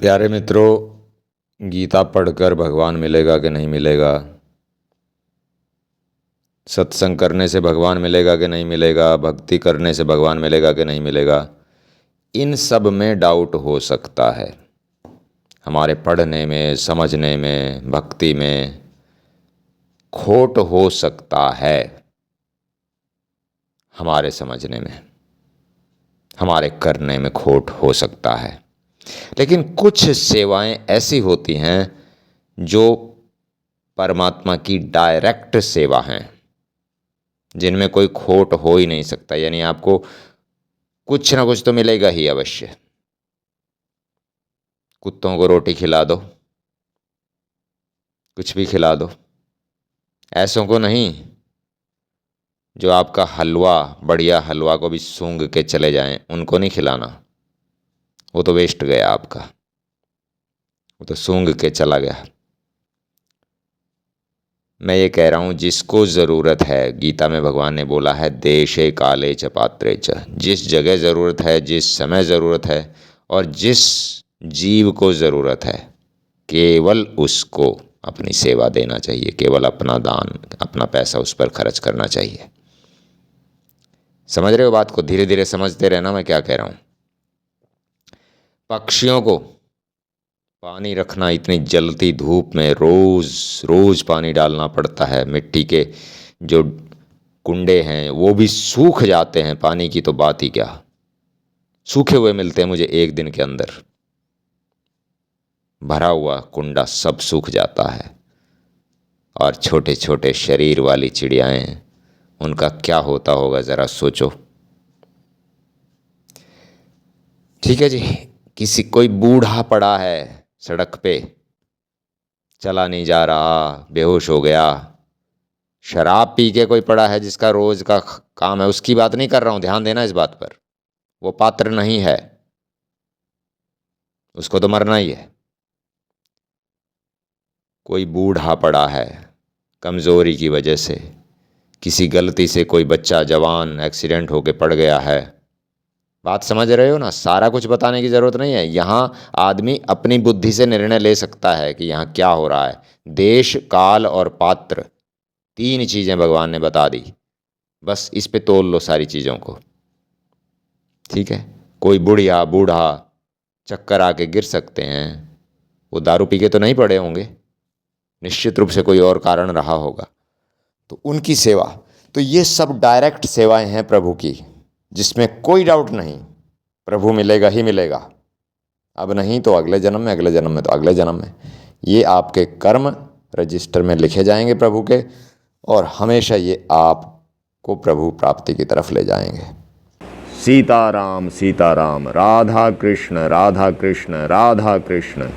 प्यारे मित्रों, गीता पढ़कर भगवान मिलेगा कि नहीं मिलेगा, सत्संग करने से भगवान मिलेगा कि नहीं मिलेगा, भक्ति करने से भगवान मिलेगा कि नहीं मिलेगा, इन सब में डाउट हो सकता है। हमारे पढ़ने में, समझने में, भक्ति में खोट हो सकता है। हमारे समझने में, हमारे करने में खोट हो सकता है। लेकिन कुछ सेवाएं ऐसी होती हैं जो परमात्मा की डायरेक्ट सेवा हैं, जिनमें कोई खोट हो ही नहीं सकता। यानी आपको कुछ ना कुछ तो मिलेगा ही अवश्य। कुत्तों को रोटी खिला दो, कुछ भी खिला दो, ऐसों को नहीं जो आपका हलवा, बढ़िया हलवा को भी सूंघ के चले जाएं, उनको नहीं खिलाना। वो तो वेस्ट गया आपका, वो तो सूंघ के चला गया। मैं ये कह रहा हूँ, जिसको ज़रूरत है, गीता में भगवान ने बोला है देशे काले च पात्रे च, जिस जगह ज़रूरत है, जिस समय ज़रूरत है और जिस जीव को ज़रूरत है, केवल उसको अपनी सेवा देना चाहिए, केवल अपना दान, अपना पैसा उस पर खर्च करना चाहिए। समझ रहे हो बात को? धीरे धीरे समझते रहना मैं क्या कह रहा हूँ। पक्षियों को पानी रखना, इतनी जलती धूप में रोज रोज पानी डालना पड़ता है। मिट्टी के जो कुंडे हैं वो भी सूख जाते हैं, पानी की तो बात ही क्या, सूखे हुए मिलते हैं मुझे एक दिन के अंदर। भरा हुआ कुंडा सब सूख जाता है। और छोटे छोटे शरीर वाली चिड़ियाएं, उनका क्या होता होगा जरा सोचो। ठीक है जी, कोई बूढ़ा पड़ा है सड़क पे, चला नहीं जा रहा, बेहोश हो गया, शराब पी के कोई पड़ा है जिसका रोज का काम है, उसकी बात नहीं कर रहा हूं, ध्यान देना इस बात पर। वो पात्र नहीं है, उसको तो मरना ही है। कोई बूढ़ा पड़ा है कमजोरी की वजह से, किसी गलती से कोई बच्चा जवान एक्सीडेंट होके पड़ गया है। बात समझ रहे हो ना? सारा कुछ बताने की जरूरत नहीं है। यहाँ आदमी अपनी बुद्धि से निर्णय ले सकता है कि यहाँ क्या हो रहा है। देश, काल और पात्र, तीन चीजें भगवान ने बता दी। बस इस पे तोल लो सारी चीजों को। ठीक है? कोई बुढ़िया बूढ़ा चक्कर आके गिर सकते हैं, वो दारू पी के तो नहीं पड़े होंगे, निश्चित रूप से कोई और कारण रहा होगा, तो उनकी सेवा। तो ये सब डायरेक्ट सेवाएं हैं प्रभु की, जिसमें कोई डाउट नहीं, प्रभु मिलेगा ही मिलेगा। अब नहीं तो अगले जन्म में, अगले जन्म में तो अगले जन्म में। ये आपके कर्म रजिस्टर में लिखे जाएंगे प्रभु के, और हमेशा ये आपको प्रभु प्राप्ति की तरफ ले जाएंगे। सीताराम सीताराम, राधा कृष्ण राधा कृष्ण राधा कृष्ण।